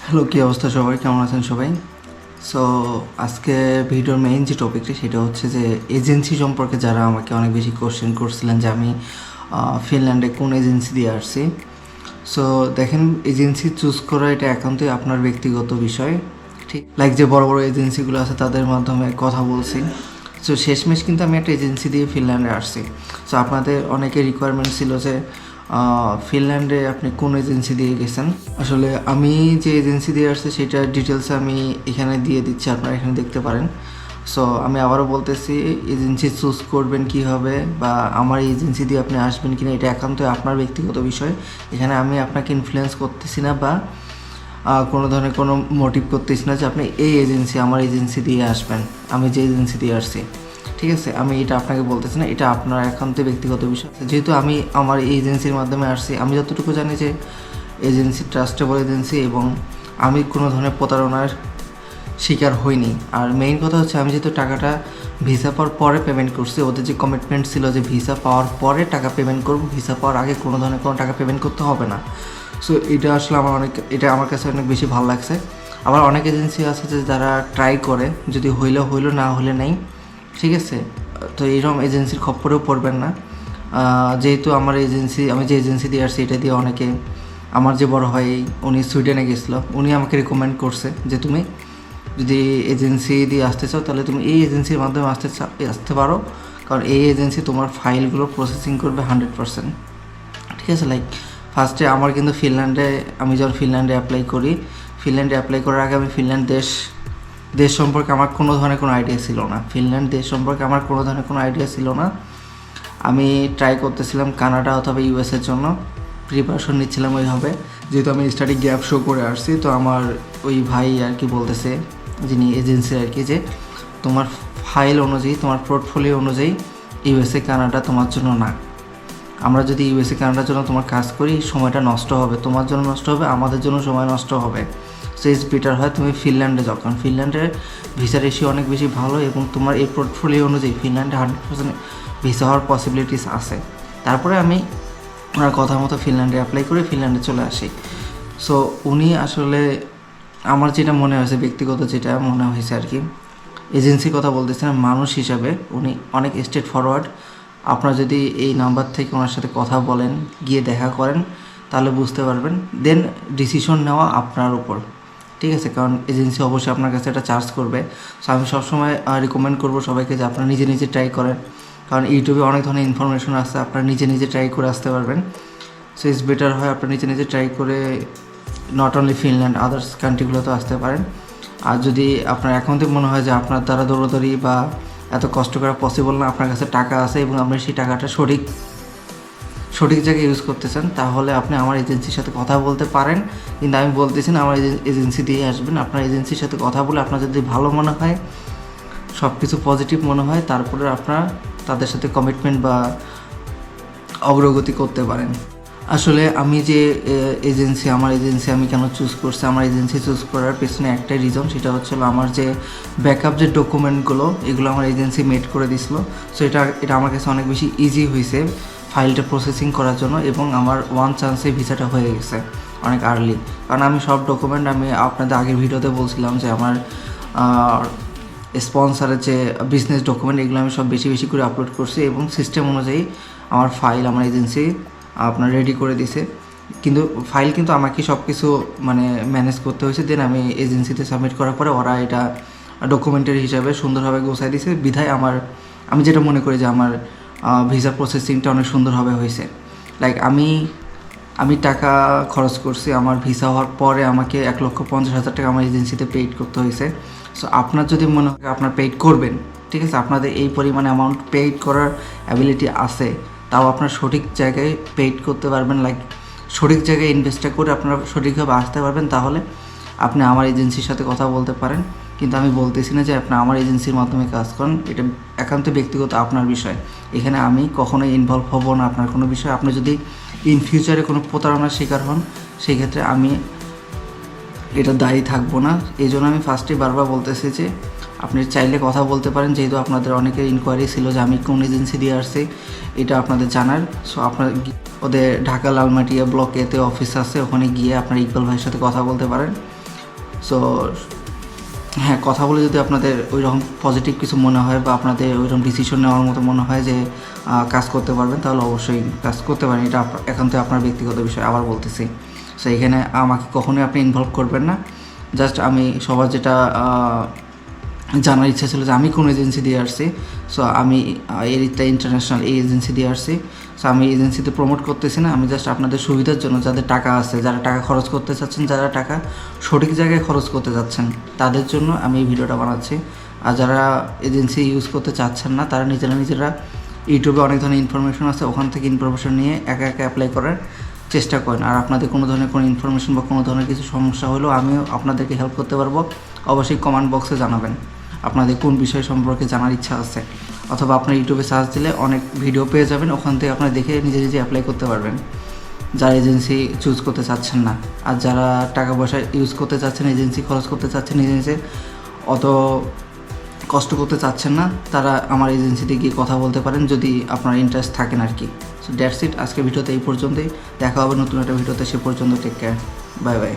Hello, কী অবস্থা সবাই? কেমন আছেন সবাই? সো আজকে ভিডিওর মেইন যে টপিকটি সেটা হচ্ছে যে এজেন্সি সম্পর্কে যারা আমাকে অনেক বেশি কোশ্চেন করছিলেন যে আমি ফিনল্যান্ডে কোন এজেন্সি দিয়ে আসছি। সো দেখেন, এজেন্সি চুজ করা এটা একান্তই আপনার ব্যক্তিগত বিষয়, ঠিক? লাইক যে বড় বড় এজেন্সিগুলো আছে তাদের মাধ্যমে কথা বলছি। সো শেষমেশ কিন্তু আমি একটা এজেন্সি দিয়ে ফিনল্যান্ডে আসছি। সো আপনাদের অনেকের রিকোয়ারমেন্ট ছিল যে ফিনল্যান্ডে আপনি কোন এজেন্সি দিয়ে গেছেন। আসলে আমি যে এজেন্সি দিয়ে আসছি সেটার ডিটেলস আমি এখানে দিয়ে দিচ্ছি, আপনারা এখানে দেখতে পারেন। সো আমি আবারও বলতেছি, এজেন্সি চুজ করবেন কীভাবে বা আমার এজেন্সি দিয়ে আপনি আসবেন কিনা এটা একান্তই আপনার ব্যক্তিগত বিষয়। এখানে আমি আপনাকে ইনফ্লুয়েন্স করতেছি না বা কোনো ধরনের কোনো মোটিভ করতেছি না যে আপনি এই এজেন্সি আমার এজেন্সি দিয়ে আসবেন, আমি যে এজেন্সি দিয়ে আসছি, ঠিক আছে? আমি এটা আপনাকে বলতেছি না, এটা আপনার একান্তই ব্যক্তিগত বিষয়। যেহেতু আমি আমার এই এজেন্সির মাধ্যমে আসছি, আমি যতটুকু জানি যে এজেন্সি ট্রাস্টেবল এজেন্সি এবং আমি কোনো ধরনের প্রতারণার শিকার হইনি। আর মেইন কথা হচ্ছে, আমি যেহেতু টাকাটা ভিসা পাওয়ার পরে পেমেন্ট করছি, ওদের যে কমিটমেন্ট ছিল যে ভিসা পাওয়ার পরে টাকা পেমেন্ট করব, ভিসা পাওয়ার আগে কোনো ধরনের কোনো টাকা পেমেন্ট করতে হবে না। সো এটা আসলে এটা আমার কাছে অনেক বেশি ভালো লাগছে। আবার অনেক এজেন্সি আছে যে যারা ট্রাই করে, যদি হইলো না হলে নেই, ঠিক আছে? তো এইরকম এজেন্সির খপ্পরেও পড়বেন না। যেহেতু আমি যে এজেন্সি দিয়ে আসছি এটা দিয়ে অনেকে, আমার যে বড় ভাই উনি সুইডেনে গেছিলো, উনি আমাকে রেকমেন্ড করছে যে তুমি যদি এজেন্সি দিয়ে আসতে চাও তাহলে তুমি এই এজেন্সির মাধ্যমে আসতে পারো, কারণ এই এজেন্সি তোমার ফাইলগুলো প্রসেসিং করবে 100%, ঠিক আছে? লাইক ফার্স্টে আমার কিন্তু আমি যখন ফিনল্যান্ডে অ্যাপ্লাই করার আগে আমি ফিনল্যান্ড দেশ সম্পর্কে আমার কোনো ধরনের কোনো আইডিয়া ছিল না। ফিনল্যান্ড দেশ সম্পর্কে আমার কোনো ধরনের কোনো আইডিয়া ছিল না। আমি ট্রাই করতেছিলাম কানাডা অথবা ইউএসের জন্য, প্রিপারেশন নিচ্ছিলাম ওইভাবে। যেহেতু আমি স্টাডি গ্যাপ শো করে আসছি, তো আমার ওই ভাই আর কি বলতেছে, যিনি এজেন্সি আর কি, যে তোমার ফাইল অনুযায়ী, তোমার পোর্টফোলিও অনুযায়ী ইউএসএ কানাডা তোমার জন্য না। আমরা যদি ইউএসএ কানাডার জন্য তোমার কাজ করি, সময়টা নষ্ট হবে, তোমার জন্য নষ্ট হবে, আমাদের জন্য সময় নষ্ট হবে। সো ইটস বেটার হয় তুমি ফিনল্যান্ডে যাও, কারণ ফিনল্যান্ডের ভিসা রেশিও অনেক বেশি ভালো এবং তোমার এই পোর্টফোলিও অনুযায়ী ফিনল্যান্ডে 100% ভিসা হওয়ার পসিবিলিটিস আছে। তারপরে আমি ওনার কথা মতো ফিনল্যান্ডে অ্যাপ্লাই করে ফিনল্যান্ডে চলে আসি। সো উনি আসলে, আমার যেটা মনে হয়েছে, ব্যক্তিগত যেটা মনে হয়েছে আর কি, এজেন্সির কথা বলতেছেন, মানুষ হিসাবে উনি অনেক স্ট্রেট ফরওয়ার্ড। আপনারা যদি এই নাম্বার থেকে ওনার সাথে কথা বলেন, গিয়ে দেখা করেন, তাহলে বুঝতে পারবেন। দেন ডিসিশন নেওয়া আপনার উপর, ঠিক আছে? কারণ এজেন্সি অবশ্যই আপনার কাছে একটা চার্জ করবে। সো আমি সবসময় রিকমেন্ড করবো সবাইকে যে আপনারা নিজে নিজে ট্রাই করেন, কারণ ইউটিউবে অনেক ধরনের ইনফরমেশন আছে, আপনারা নিজে নিজে ট্রাই করে আসতে পারবেন। সো ইটস বেটার হয় আপনারা নিজে নিজে ট্রাই করে নট অনলি ফিনল্যান্ড, আদার্স কান্ট্রিগুলোতেও আসতে পারেন। আর যদি আপনার এখন থেকে মনে হয় যে আপনার দ্বারা দৌড়াদৌড়ি বা এত কষ্ট করা পসিবল না, আপনার কাছে টাকা আছে এবং আপনি সেই টাকাটা সঠিক জায়গায় ইউজ করতে চান, তাহলে আপনি আমার এজেন্সির সাথে কথা বলতে পারেন। কিন্তু আমি বলতেছি না আমার এজেন্সি দিয়ে আসবেন। আপনার এজেন্সির সাথে কথা বলে আপনার যদি ভালো মনে হয়, সব কিছু পজিটিভ মনে হয়, তারপরে আপনারা তাদের সাথে কমিটমেন্ট বা অগ্রগতি করতে পারেন। আসলে আমি যে আমার এজেন্সি আমি কেন চুজ করছি, আমার এজেন্সি চুজ করার পেছনে একটাই রিজন, সেটা হচ্ছিল আমার যে ব্যাকআপ যে ডকুমেন্টগুলো, এগুলো আমার এজেন্সি মেড করে দিছিল। সো এটা আমার কাছে অনেক বেশি ইজি হয়েছে ফাইলটা প্রসেসিং করার জন্য, এবং আমার ওয়ান চান্সে ভিসাটা হয়ে গেছে অনেক আর্লি। কারণ আমি সব ডকুমেন্ট, আমি আপনাদের আগের ভিডিওতে বলছিলাম যে আমার স্পন্সারের যে বিজনেস ডকুমেন্ট, এগুলো আমি সব বেশি করে আপলোড করছি এবং সিস্টেম অনুযায়ী আমার ফাইল আমার এজেন্সি আপনার রেডি করে দিছে। কিন্তু ফাইল কিন্তু আমাকে সব কিছু মানে ম্যানেজ করতে হয়েছে। দেন আমি এজেন্সিতে সাবমিট করার পরে ওরা এটা ডকুমেন্টের হিসাবে সুন্দরভাবে গোছায় দিয়েছে, বিধায় আমি যেটা মনে করি যে আমার ভিসা প্রসেসিংটা অনেক সুন্দরভাবে হয়েছে। লাইক আমি টাকা খরচ করছি, আমার ভিসা হওয়ার পরে আমাকে 1,50,000 টাকা আমার এজেন্সিতে পেইড করতে হয়েছে। সো আপনার যদি মনে হয় আপনার পেইড করবেন, ঠিক আছে, আপনাদের এই পরিমাণে অ্যামাউন্ট পেইড করার অ্যাবিলিটি আছে, তাও আপনার সঠিক জায়গায় পেইড করতে পারবেন, লাইক সঠিক জায়গায় ইনভেস্টটা করে আপনারা সঠিকভাবে আসতে পারবেন, তাহলে আপনি আমার এজেন্সির সাথে কথা বলতে পারেন। কিন্তু আমি বলতেছি না যে আপনি আমার এজেন্সির মাধ্যমে কাজ করেন, এটা একান্ত ব্যক্তিগত আপনার বিষয়। এখানে আমি কখনোই ইনভলভ হব না আপনার কোনো বিষয়। আপনি যদি ইন ফিউচারে কোনো প্রতারণার শিকার হন, সেই ক্ষেত্রে আমি এটা দায়ী থাকবো না। এই জন্য আমি ফার্স্টেই বারবার বলতেছি যে আপনি চাইলে কথা বলতে পারেন, যেহেতু আপনাদের অনেকের ইনকোয়ারি ছিল যে আমি কোন এজেন্সি দিয়ে আসছি, এটা আপনাদের জানার। সো আপনার ওদের ঢাকা লালমাটিয়া ব্লক এতে অফিস আছে, ওখানে গিয়ে আপনার ইকবাল ভাইয়ের সাথে কথা বলতে পারেন। সো হ্যাঁ, কথা বলে যদি আপনাদের ওইরকম পজিটিভ কিছু মনে হয় বা আপনাদের ওইরকম ডিসিশন নেওয়ার মতো মনে হয় যে কাজ করতে পারবেন, তাহলে অবশ্যই কাজ করতে পারেন। এটা একান্ত আপনার ব্যক্তিগত বিষয়, আবার বলতেছি। সো এখানে আমাকে কখনোই আপনি ইনভলভ করবেন না। জাস্ট আমি সবার যেটা জানার ইচ্ছা ছিল যে আমি কোন এজেন্সি দিয়ে আসছি। সো আমি এরিতা ইন্টারন্যাশনাল এই এজেন্সি দিয়ে আসছি। সো আমি এজেন্সিতে প্রমোট করতেছি না, আমি জাস্ট আপনাদের সুবিধার জন্য, যাদের টাকা আছে, যারা টাকা খরচ করতে চাচ্ছেন, যারা টাকা সঠিক জায়গায় খরচ করতে চাচ্ছেন, তাদের জন্য আমি এই ভিডিওটা বানাচ্ছি। আর যারা এজেন্সি ইউজ করতে চাচ্ছেন না, তারা নিজেরা ইউটিউবে অনেক ধরনের ইনফরমেশন আছে, ওখান থেকে ইনফরমেশন নিয়ে একা অ্যাপ্লাই করার চেষ্টা করেন। আর আপনাদের কোনো ধরনের কোনো ইনফরমেশন বা কোনো ধরনের কিছু সমস্যা হলেও আমিও আপনাদেরকে হেল্প করতে পারবো। অবশ্যই কমেন্ট বক্সে জানাবেন আপনাদের কোন বিষয় সম্পর্কে জানার ইচ্ছা আছে, অথবা আপনার ইউটিউবে সার্চ দিলে অনেক ভিডিও পেয়ে যাবেন, ওখান থেকে আপনারা দেখে নিজে অ্যাপ্লাই করতে পারবেন যারা এজেন্সি চুজ করতে চাচ্ছেন না। আর যারা টাকা পয়সা ইউজ করতে চাচ্ছেন, এজেন্সি খরচ করতে চাচ্ছেন, এজেন্সি অত কষ্ট করতে চাচ্ছেন না, তারা আমার এজেন্সিতে গিয়ে কথা বলতে পারেন যদি আপনার ইন্টারেস্ট থাকেন আর কি। সো দ্যাটস ইট, আজকে ভিডিওতে এই পর্যন্তই। দেখা হবে নতুন একটা ভিডিওতে, সে পর্যন্ত টেক কেয়ার, বাই বাই।